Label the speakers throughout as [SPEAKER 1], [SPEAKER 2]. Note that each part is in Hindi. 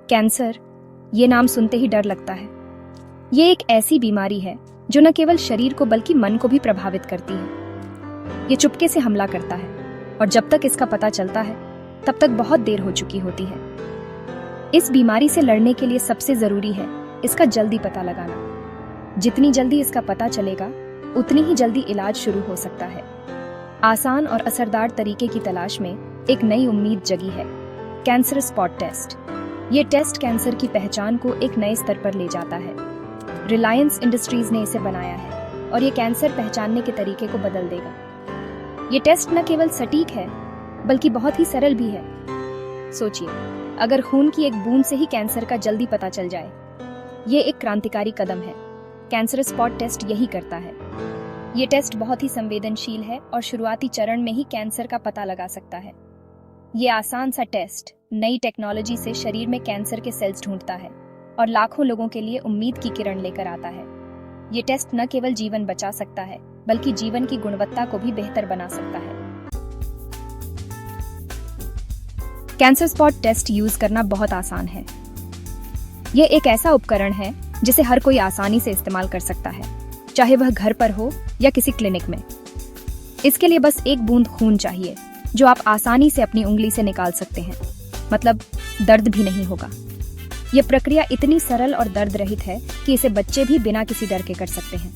[SPEAKER 1] कैंसर, ये नाम सुनते ही डर लगता है। ये एक ऐसी बीमारी है जो न केवल शरीर को बल्कि मन को भी प्रभावित करती है। ये चुपके से हमला करता है और जब तक इसका पता चलता है तब तक बहुत देर हो चुकी होती है। इस बीमारी से लड़ने के लिए सबसे जरूरी है इसका जल्दी पता लगाना। जितनी जल्दी इसका पता चलेगा उतनी ही जल्दी इलाज शुरू हो सकता है। आसान और असरदार तरीके की तलाश में एक नई उम्मीद जगी है, कैंसर स्पॉट टेस्ट। ये टेस्ट कैंसर की पहचान को एक नए स्तर पर ले जाता है। रिलायंस इंडस्ट्रीज ने इसे बनाया है और ये कैंसर पहचानने के तरीके को बदल देगा। ये टेस्ट न केवल सटीक है बल्कि बहुत ही सरल भी है। सोचिए, अगर खून की एक बूंद से ही कैंसर का जल्दी पता चल जाए, ये एक क्रांतिकारी कदम है। कैंसर स्पॉट टेस्ट यही करता है। ये टेस्ट बहुत ही संवेदनशील है और शुरुआती चरण में ही कैंसर का पता लगा सकता है। ये आसान सा टेस्ट नई टेक्नोलॉजी से शरीर में कैंसर के सेल्स ढूंढता है और लाखों लोगों के लिए उम्मीद की किरण लेकर आता है। ये टेस्ट न केवल जीवन बचा सकता है बल्कि जीवन की गुणवत्ता को भी बेहतर बना सकता है। कैंसर स्पॉट टेस्ट यूज करना बहुत आसान है। ये एक ऐसा उपकरण है जिसे हर कोई आसानी से इस्तेमाल कर सकता है, चाहे वह घर पर हो या किसी क्लिनिक में। इसके लिए बस एक बूंद खून चाहिए जो आप आसानी से अपनी उंगली से निकाल सकते हैं। मतलब दर्द भी नहीं होगा। यह प्रक्रिया इतनी सरल और दर्द रहित है कि इसे बच्चे भी बिना किसी डर के कर सकते हैं।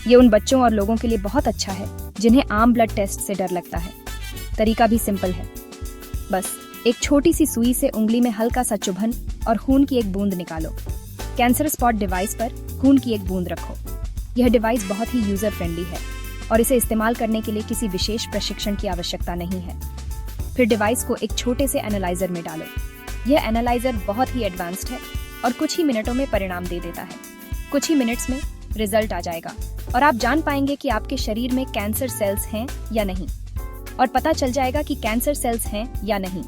[SPEAKER 1] ये उन बच्चों और लोगों के लिए बहुत अच्छा है जिन्हें आम ब्लड टेस्ट से डर लगता है। तरीका भी सिंपल है। बस एक छोटी सी सुई से उंगली में हल्का सा चुभन और खून की एक बूंद निकालो। कैंसर स्पॉट डिवाइस पर खून की एक बूंद रखो। यह डिवाइस बहुत ही यूजर फ्रेंडली है और इसे इस्तेमाल करने के लिए किसी विशेष प्रशिक्षण की आवश्यकता नहीं है। फिर डिवाइस को एक छोटे से एनालाइजर में डालो। यह एनालाइजर बहुत ही एडवांस्ड है और कुछ ही मिनटों में परिणाम दे देता है। कुछ ही मिनट्स में रिजल्ट आ जाएगा और आप जान पाएंगे कि आपके शरीर में कैंसर सेल्स हैं या नहीं, और पता चल जाएगा कि कैंसर सेल्स हैं या नहीं।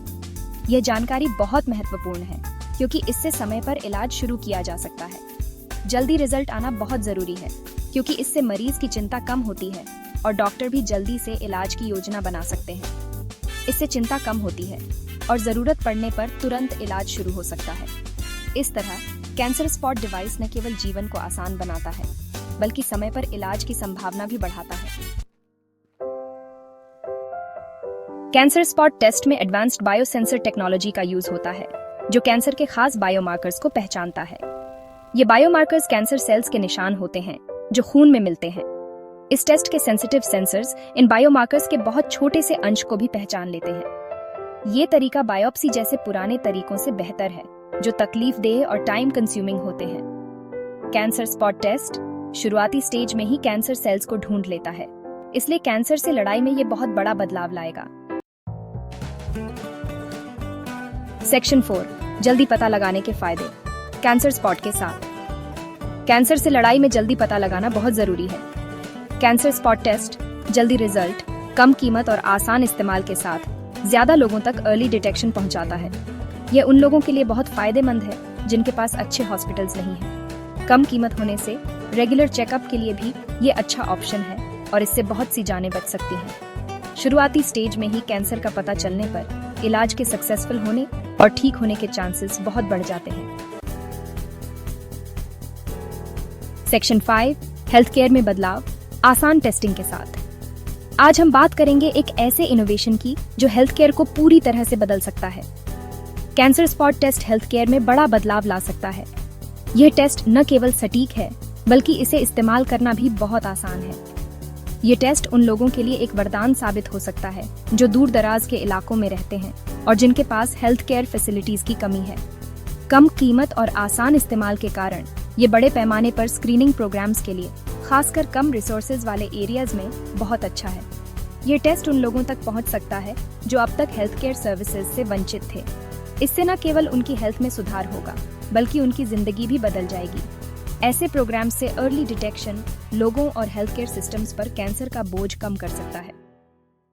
[SPEAKER 1] यह जानकारी बहुत महत्वपूर्ण है क्योंकि इससे समय पर इलाज शुरू किया जा सकता है। जल्दी रिजल्ट आना बहुत जरूरी है क्योंकि इससे मरीज की चिंता कम होती है और डॉक्टर भी जल्दी से इलाज की योजना बना सकते हैं। इससे चिंता कम होती है और जरूरत पड़ने पर तुरंत इलाज शुरू हो सकता है। इस तरह कैंसर स्पॉट डिवाइस न केवल जीवन को आसान बनाता है बल्कि समय पर इलाज की संभावना भी बढ़ाता है। कैंसर स्पॉट टेस्ट में एडवांस्ड बायोसेंसर टेक्नोलॉजी का यूज होता है जो कैंसर के खास बायोमार्कर्स को पहचानता है। ये बायोमार्कर्स कैंसर सेल्स के निशान होते हैं जो खून में मिलते हैं। इस टेस्ट के सेंसिटिव सेंसर्स इन बायोमार्कर्स के बहुत छोटे से अंश को भी पहचान लेते हैं। ये तरीका बायोप्सी जैसे पुराने तरीकों से बेहतर है जो तकलीफदेह और टाइम कंज्यूमिंग होते हैं। कैंसर स्पॉट टेस्ट शुरुआती स्टेज में ही कैंसर सेल्स को ढूंढ लेता है, इसलिए कैंसर से लड़ाई में ये बहुत बड़ा बदलाव लाएगा। सेक्शन 4, जल्दी पता लगाने के फायदे। कैंसर स्पॉट के साथ कैंसर से लड़ाई में जल्दी पता लगाना बहुत जरूरी है। कैंसर स्पॉट टेस्ट जल्दी रिजल्ट, कम कीमत और आसान इस्तेमाल के साथ ज्यादा लोगों तक अर्ली डिटेक्शन पहुंचाता है। यह उन लोगों के लिए बहुत फायदेमंद है जिनके पास अच्छे हॉस्पिटल्स नहीं हैं। कम कीमत होने से रेगुलर चेकअप के लिए भी ये अच्छा ऑप्शन है और इससे बहुत सी जानें बच सकती हैं। शुरुआती स्टेज में ही कैंसर का पता चलने पर इलाज के सक्सेसफुल होने और ठीक होने के चांसेस बहुत बढ़ जाते हैं। सेक्शन 5, हेल्थ केयर में बदलाव, आसान टेस्टिंग के साथ। आज हम बात करेंगे एक ऐसे इनोवेशन की जो हेल्थ केयर को पूरी तरह से बदल सकता है। Cancer spot test health care में बड़ा बदलाव ला सकता है। यह टेस्ट न केवल सटीक है बल्कि इसे इस्तेमाल करना भी बहुत आसान है। ये टेस्ट उन लोगों के लिए एक वरदान साबित हो सकता है जो दूर दराज के इलाकों में रहते हैं और जिनके पास हेल्थ केयर फैसिलिटीज की कमी है। कम कीमत और आसान इस्तेमाल के कारण ये बड़े पैमाने पर स्क्रीनिंग प्रोग्राम्स के लिए, खासकर कम रिसोर्सेज वाले एरियाज में बहुत अच्छा है। ये टेस्ट उन लोगों तक पहुंच सकता है जो अब तक हेल्थ केयर सर्विसेज से वंचित थे। इससे न केवल उनकी हेल्थ में सुधार होगा बल्कि उनकी जिंदगी भी बदल जाएगी। ऐसे प्रोग्राम से अर्ली डिटेक्शन लोगों और हेल्थ केयर सिस्टम्स पर कैंसर का बोझ कम कर सकता है।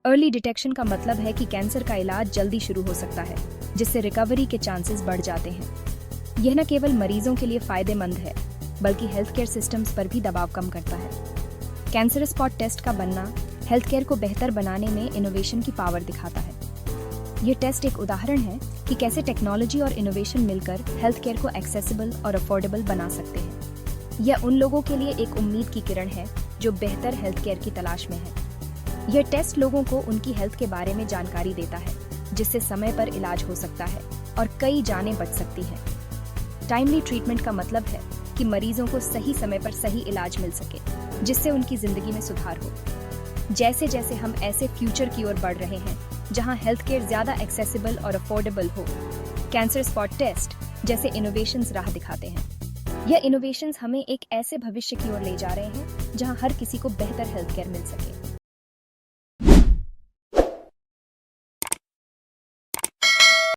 [SPEAKER 1] अर्ली डिटेक्शन का मतलब है कि कैंसर का इलाज जल्दी शुरू हो सकता है, जिससे रिकवरी के चांसेस बढ़ जाते हैं। यह न केवल मरीजों के लिए फायदेमंद है बल्कि हेल्थ केयर सिस्टम्स पर भी दबाव कम करता है। कैंसर स्पॉट टेस्ट का बनना हेल्थ केयर को बेहतर बनाने में इनोवेशन की पावर दिखाता है। ये टेस्ट एक उदाहरण है कि कैसे टेक्नोलॉजी और इनोवेशन मिलकर हेल्थ केयर को एक्सेसिबल और अफोर्डेबल बना सकते हैं। यह उन लोगों के लिए एक उम्मीद की किरण है जो बेहतर हेल्थ केयर की तलाश में है। यह टेस्ट लोगों को उनकी हेल्थ के बारे में जानकारी देता है, जिससे समय पर इलाज हो सकता है और कई जानें बच सकती हैं। टाइमली ट्रीटमेंट का मतलब है कि मरीजों को सही समय पर सही इलाज मिल सके, जिससे उनकी जिंदगी में सुधार हो। जैसे जैसे हम ऐसे फ्यूचर की ओर बढ़ रहे हैं जहां हेल्थ केयर ज्यादा एक्सेसिबल और अफोर्डेबल हो, कैंसर स्पॉट टेस्ट जैसे इनोवेशंस राह दिखाते हैं। यह इनोवेशंस हमें एक ऐसे भविष्य की ओर ले जा रहे हैं जहां हर किसी को बेहतर हेल्थ केयर मिल सके।